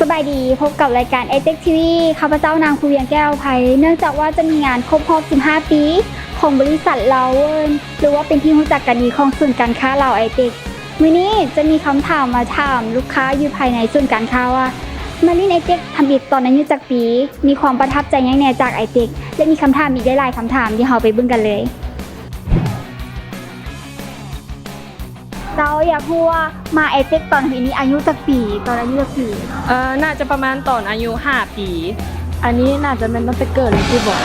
สบายดีพบกับรายการ iTech TV ข้าพเจ้านางภูเวียงแก้วไพเนื่องจากว่าจะมีงานครบรอบ 15 ปีของบริษัทเราหรือว่าเป็นที่รู้จักกันดีของศูนย์การค้าเรา iTech มื้อนี้จะมีคำถามมาถามลูกค้าอยู่ภายในศูนย์การค้าว่ามาลิน iTech ทำอิฐตอนอายุจักปีมีความประทับใจยังแน่จาก iTech และมีคำถามอีกหลายๆคำถามที่เราไปเบิ่งกันเลยเราอยากพูดว่ามา iTech ตอนนี้อายุจักปีตอนอายุจักปี น่าจะประมาณตอนอายุ5 ปี อันนี้น่าจะเป็นตั้งแต่เกิดเลยที่บอก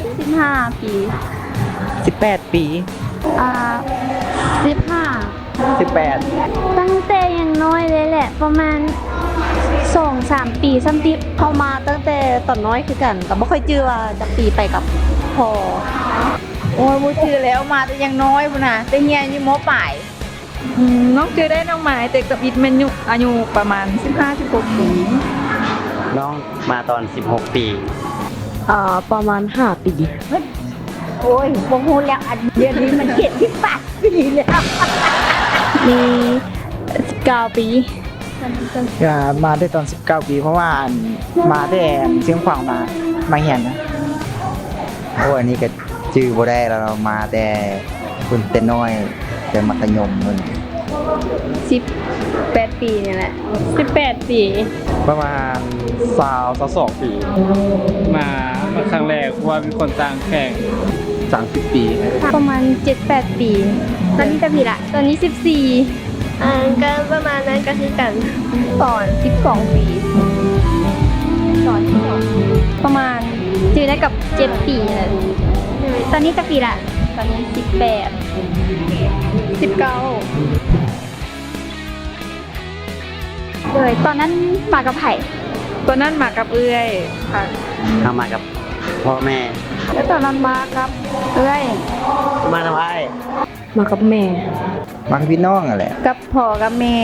15 ปี 18 ปี 15 18 ตั้งแต่ยังน้อยเลยแหละประมาณ 2-3 ปีซ้ำติเข้ามาตั้งแต่ตอนน้อยคือกันแต่ไม่ค่อยจื้อว่าจะปีไปกับพอ โอ้ยมูชื่อแล้วมาแต่ยังน้อยพุ่นน่ะแต่เฮียอยู่ม.ปลาย น้องจือได้น้องหมายแต่กับอิดเมนยุอายุประมาณ 15-16 ปี น้องมาตอน 16 ปี ประมาณ 5 ปี โอ้ยบ่ฮู้แล้วอันเดือนนี้มัน78 ปีแล้ว มี 19 ปี ก็มาได้ตอน 19 ปีเพราะว่ามาได้เชียงขวางมาเห็นนะ โอ้อันนี้ก็ชื่อบ่ได้แล้วเรามาแต่คุณแต่น้อยแต่มัธยมนั่น 18 ปีนี่แหละ 18 ปี ประมาณ22 ปี มาครั้งแรกว่ามีคนต่างแข่ง30 ปี ประมาณ 7-8 ปี ตอนนี้จะปีละ ตอนนี้ 14ก็ประมาณนั้นก็คือกัน ตอน12 ปีตอน12 ประมาณจื้อได้กับ 7 ปีเลย ตอนนี้จะปีละ ตอนนี้ 18 19 เลยตอนนั้นมากับไผ่ ตอนนั้นมากับเอื้อยค่ะ เข้ามากับพ่อแม่ แล้วตอนนั้นมากับเอื้อย มาทำไม มากับแม่ มากับพี่น้องนั่นแหละ กับพ่อกับแม่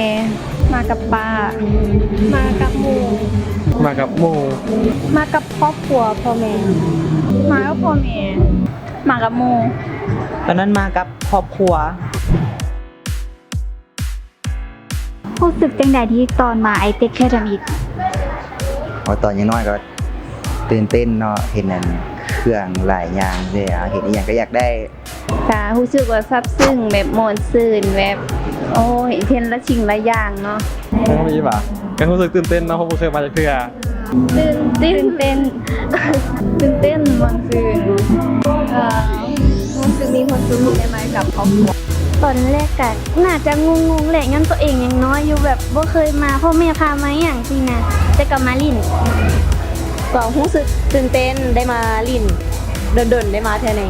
มากับป้า มากับหมู่ มากับหมู่ มากับครอบครัวพ่อแม่ มากับพ่อแม่มากับหมู่ ตอนนั้นมากับครอบครัว รู้สึกจังใดที่ตอนมา iTech แค่ทำอีก พอตอนยังน้อยก็ตื่นเต้นเนาะเห็นนั่นเครื่องหลายอย่างเลยเห็นอีหยังก็อยากได้ ค่ะรู้สึกว่าซาบซึ้งแบบม่วนซื่นแบบโอ้ยเห็นละสิ่งละอย่างเนาะ น้องมีป่ะก็รู้สึกตื่นเต้นเนาะเพราะบ่เคยมาจากเทื่อ ตื่นเต้นตื่นเต้นบางซื่นรู้สึกมีความสุขได้ไหมกับครอบครัว ตอนแรกก็น่าจะงงๆแหละงั้นตัวเองยังน้อยอยู่แบบบ่เคยมาพ่อแม่พามาอย่างที่นะแต่ก็มาลิ่น ก็รู้สึกตื่นเต้นได้มาลิ่นเดินๆได้มาแท้ไหน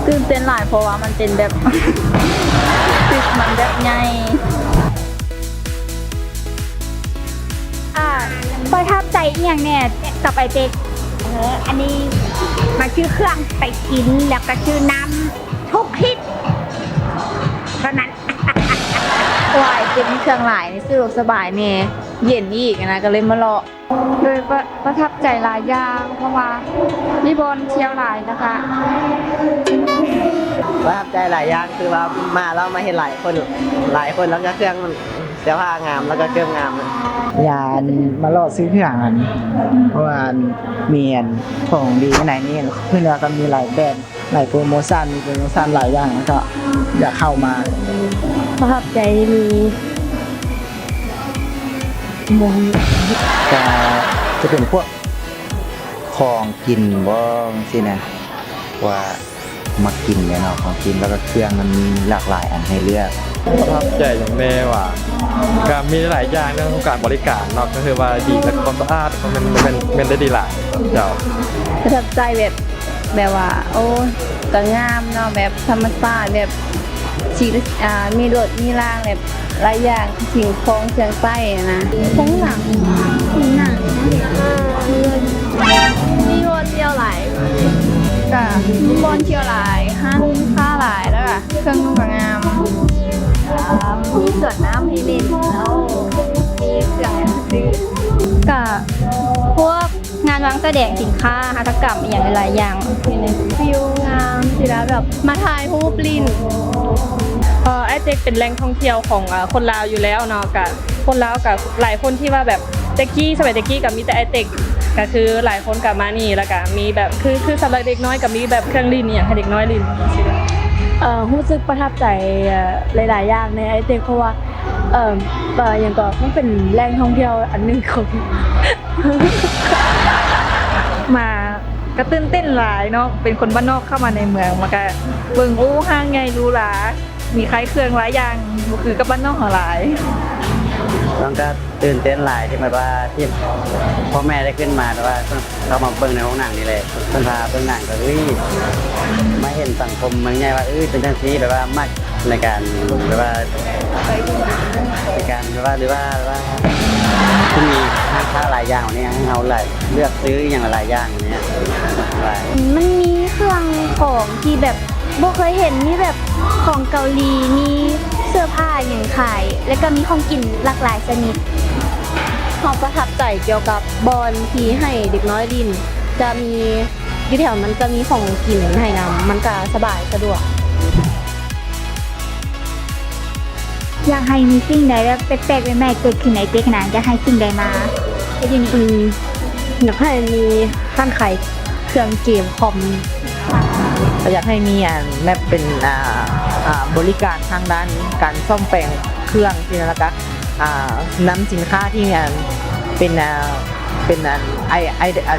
ตื่นเต้นหลายเพราะว่ามันเป็นแบบ ตึกมันแบบใหญ่ ประทับใจอีหยังแน่กับ iTech อันนี้มาชื่อเครื่องไปกินแล้วก็ชื่อน้ำทุกฮิตเท่านั้น วายเจ็บมีเครื่องหลายนี่สะดวกสบายแน่เย็นอีกนะก็เลยมาเลาะ โดยประทับใจหลายอย่างเพราะว่ามีบอลเที่ยวหลายนะคะ ประทับใจหลายอย่างคือว่ามาแล้วมาเห็นหลายคนแล้วก็เครื่องมันเสื้อผ้างามแล้วก็เครื่องงาม อย่ามาล่อซื้อเครื่องอันเพราะว่ามีของดีในนี้เพื่อนก็มีหลายแบรนด์หลายโปรโมชั่นมีโปรโมชั่นหลายอย่างแล้วก็อยากเข้ามา ประทับใจมีมง จะเป็นพวกของกินบ่สินะว่ามากินเนี่ยเนาะของกินแล้วก็เครื่องมันมีหลากหลายอันให้เลือก ประทับใจอย่างแน่ว่าก็มีหลายอย่างเรื่องของการบริการเนาะก็คือว่าดีและความสะอาดมันได้ดีหลายเจ้า ประทับใจแบบว่าโอ้ก็งามเนาะแบบธรรมชาติแบบมีรถมีรางแบบหลายอย่างสิ่งของเครื่องใช้นะทั้งหนังมีรถเที่ยวหลายก็มีบอลเที่ยวหลายห้างค่าหลายแล้วก็เครื่องนุ่งก็งามมีสวนน้ำให้เล่นแล้วมีเครื่องซื้อ กับพวกงานวางแสดงสินค้าหัตถกรรมอย่างหลายๆอย่าง ฟิลงามสิแล้วแบบมาถ่ายรูปลิน ไอ เต็กเป็นแหล่งท่องเที่ยวของคนลาวอยู่แล้วเนาะกับคนลาวกับหลายคนที่ว่าแบบตะกี้สมัยตะกี้กับมีแต่ไอเต็กก็คือหลายคนกับมานี่แล้วก็มีแบบคือสำหรับเด็กน้อยกับมีแบบเครื่องลินอย่างให้เด็กน้อยลิน รู้สึกประทับใจหลายๆอย่างในไอเต็กเพราะว่าอย่างก็มันเป็นแหล่งท่องเที่ยวอันหนึงของ มาก็ตื่นเต้นหลายเนาะเป็นคนบ้านนอกเข้ามาในเมืองมาก็เบิ่งอู้ห้างใหญ่หรูหรามีคล้ายเครื่องหลายอย่างบ่คือกับบ้านนอกของหลาย ต้องก็ตื่นเต้นหลายที่แบบว่าที่พ่อแม่ได้ขึ้นมาแต่ว่าเขามาเบิ่งในโรงหนังนี่เลยเพิ่นพาเบิ่งหนังก็มาเห็นสังคมมันง่ายว่าเป็นจังซี่แบบว่ามักในการแบบว่าในการแบบว่าหรือว่าที่มีห้างค้าหลายอย่างเนี่ยให้เราหลายเลือกซื้ออย่างหลายอย่างอย่างเนี้ยหลาย มันมีเครื่องของที่แบบบ่เคยเห็นมีแบบของเกาหลีมีเสื้อผ้าอย่างขายแล้วก็มีของกินหลากหลายชนิด ความประทับใจเกี่ยวกับบอลที่ให้เด็กน้อยลินจะมีอยู่แถวมันจะมีของกินให้นำมันก็สบายสะดวก อยากให้มีสิ่งใดแบบแปลกๆใหม่ๆเกิดขึ้นในเต็กนะอยากให้สิ่งใดมาก็อยู่นี่ อยากให้มีร้านขายเครื่องเกมคอม อยากให้มีแบบเป็นบริการทางด้านการซ่อมแปลงเครื่องที่นั่นแล้วก็นำสินค้าที่เป็นเป็น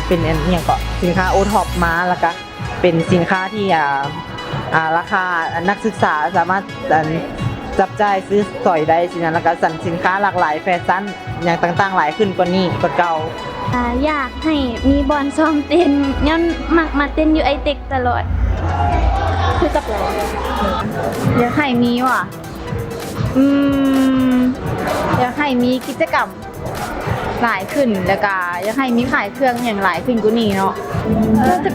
เป็นอย่างก็สินค้าโอท็อปมาแล้วก็เป็นสินค้าที่ราคานักศึกษาสามารถจับจ่ายซื้อสอยได้สินะแล้วก็สั่งสินค้าหลากหลายแฟชั่นอย่างต่างๆหลายขึ้นกว่านี้กว่าเก่า อยากให้มีบอลซ้อมเต้นย้อนมักมาเต้นอยู่ไอเต็กตลอด คือกับเรา อยากให้มีว่ะอยากให้มีกิจกรรมหลายขึ้นแล้วก็อยากให้มีขายเครื่องอย่างหลายขึ้นกว่านี้เนาะ น่าจะ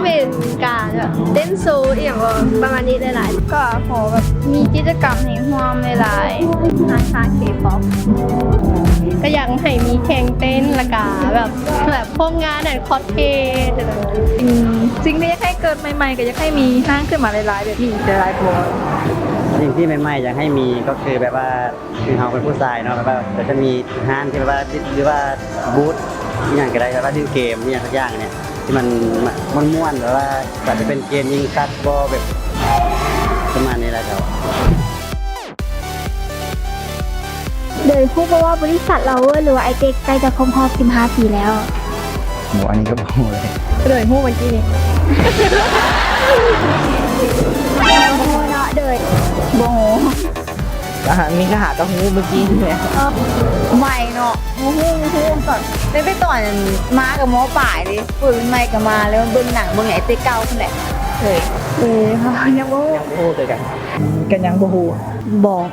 เป็นการแบบเต้นโซอย่างประมาณนี้หลายๆก็ขอแบบมีกิจกรรมให้ร่วมหลายๆอาคาเคป๊อปก็อยากให้มีแข่งเต้นละกาแบบพวกงานแบบคอสเพลย์อะไรแบบนี้ สิ่งที่อยากให้เกิดใหม่ๆก็อยากให้มีห้างขึ้นมาหลายๆแบบนี้หลายๆโบน สิ่งที่ใหม่ๆอยากให้มีก็คือแบบว่าคือเราเป็นผู้ชายเนาะแบบว่าจะมีห้างที่แบบว่าหรือว่าบูธอย่างก็ได้แบบว่าที่เกมอย่างสักอย่างเนี่ยที่มันม่วนๆแบบว่าอาจจะเป็นเกมยิงซัดบอลแบบประมาณนี้แหละครับ โดยผู้บอกว่าบริษัทเราหรือว่าไอเต็กใกล้จะครบรอบ15 ปีแล้ว หมูอันนี้ก็บ่เลย เลยหู้เมื่อกี้นี่ โอ้เนาะเดย โบโห มีกระหากระหูเมื่อกี้เนี่ย ใหม่เนาะหู้ก่อนได้ไปต่อยม้ากับหมอป่ายดิปืนใหม่กับมาแล้วเบิ่งหนังเบิ่งไอ้เต้เก่าคนแหละเลยยังบ่ โอ้เลยกันยังบ่ฮู้ บอก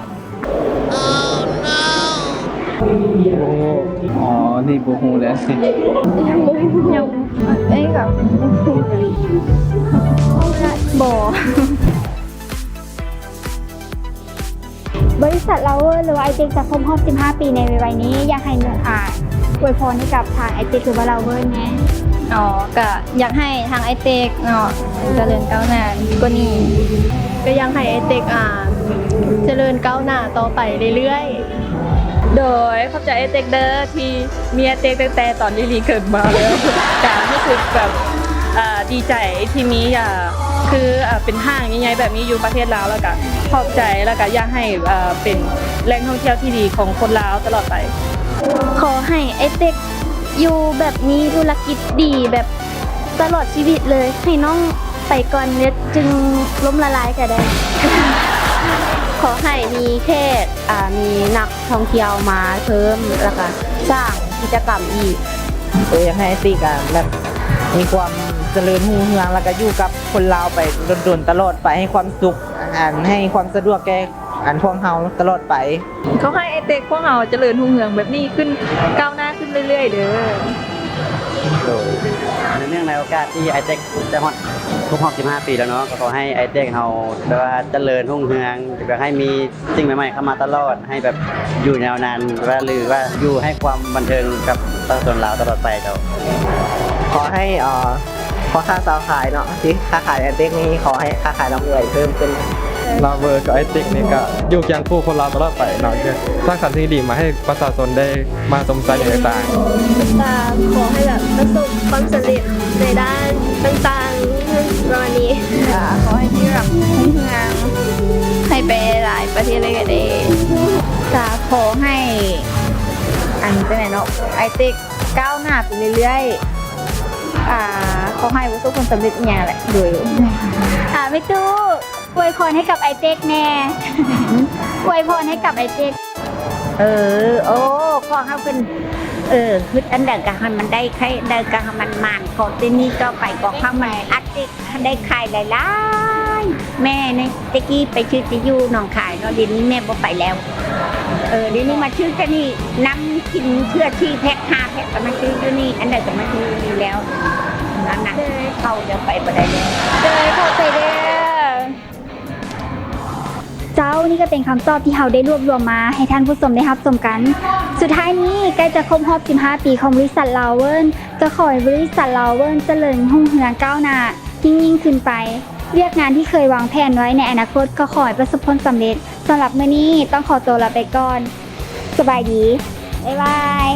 อ๋อนี่บ่ฮู้แล้วสิ เอ้ยกับบ บริษัทเราหรือว่าไอเต็กจะครบรอบ15 ปีในวัยนี้อยากให้อวยพรให้กับทางไอเต็กหรือว่าเราแน่ อ๋อก็อยากให้ทางไอเต็กเนาะเจริญก้าวหน้ากว่านี้ก็อยากให้ไอเต็กเจริญก้าวหน้าต่อไปเรื่อยๆ โดยเข้าใจไอเต็กเดอร์ที่มีไอเต็กตั้งแต่ตอนลิลีเกิดมาแล้ว การรู้สึกแบบดีใจที่มีคือเป็นห้างใหญ่ๆแบบนี้อยู่ประเทศลาวแล้วก็ขอบใจแล้วก็อยากให้เป็นแหล่งท่องเที่ยวที่ดีของคนลาวตลอดไป ๆขอให้ไอเต็กอยู่แบบมีธุรกิจดีแบบตลอดชีวิตเลยให้น้องไปก่อนเนี่ยจึงล้มละลายก็ได้ ขอให้มีเทศมีนักท่องเที่ยวมาเพิ่มแล้วก็สร้างกิจกรรมอีก อยากให้ติกแบบมีความเจริญรุ่งเรืองแล้วก็อยู่กับคนลาวไปดนๆตลอดไปให้ความสุขให้ความสะดวกแก่พวกเฮาตลอดไป เขาให้ไอเต็กพวกเราเจริญรุ่งเรืองแบบนี้ขึ้นก้าวหน้าขึ้นเรื่อยๆเด้อ โดยในเนื่องในโอกาสที่ไอเต็กจะฮอดครบรอบ15 ปีแล้วเนาะก็ขอให้ไอเต็กเราแบบว่าเจริญรุ่งเรืองแบบให้มีสิ่งใหม่ๆเข้ามาตลอดให้แบบอยู่ยาวนานหรือว่าอยู่ให้ความบันเทิงกับประชาชนลาวตลอดไปเจ้า ขอให้ขอค้าสาวขายเนาะที่ค้าขายเด็กนี้ขอให้ค้าขายร่ำรวยเพิ่มขึ้น ลาเวอร์กับไอติกนี่ก็อยู่เคียงคู่คนเราวตลอดไปเนาะคือสร้างสรรค์สิ่งดีๆมาให้ประชาชนได้มาสมใจอย่างต่างๆ ตาขอให้แบบประสบความสำเร็จในด้านต่างๆประมาณนี้ ขอให้ที่แบบรุ่งเรืองให้ไปหลายประเทศเลยก็ได้ จะขอให้อันเป็นไหนเนาะไอเต็กก้าวหน้าไปเรื่อยๆขอให้ประสบความสำเร็จอย่างแหละโดย ไม่ตู้อวยพรให้กับไอเต็กแน่ อวยพรให้กับไอเต็ก โอ้ขอให้เป็นคืออันเดกะให้มันได้ใครเดกะให้มันมันขอที่นี่ก็ไปก็ข้ามันอัดได้ขายหลายๆแม่เนี่ยตะกี้ไปชื่อจะอยู่หนองขายเนาะเดี๋ยวนี้แม่บ่ไปแล้วเดี๋ยวนี้มาชื่อจะนี่น้ำกินเชื่อที่แพ็ค5แพ็คก็มาชื่ออยู่นี่อันเดก็มาชื่อนี่แล้วนั่นน่ะเข้าเดี๋ยวไปบ่ได้แล้ว เลยขอบใจเด้อเจ้านี่ก็เป็นคำตอบที่เราได้รวบรวมมาให้ท่านผู้ชมได้รับชมกัน สุดท้ายนี้ใกล้จะครบรอบ 15 ปีของบริษัทลาวเวิร์นก็ขอให้บริษัทลาวเวิร์นเจริญรุ่งเรืองก้าวหน้ายิ่งขึ้นไปเรียกงานที่เคยวางแผนไว้ในอนาคตก็ขอให้ประสบผลสำเร็จสำหรับมื้อนี้ต้องขอตัวลาไปก่อนสบายดีบ๊ายบาย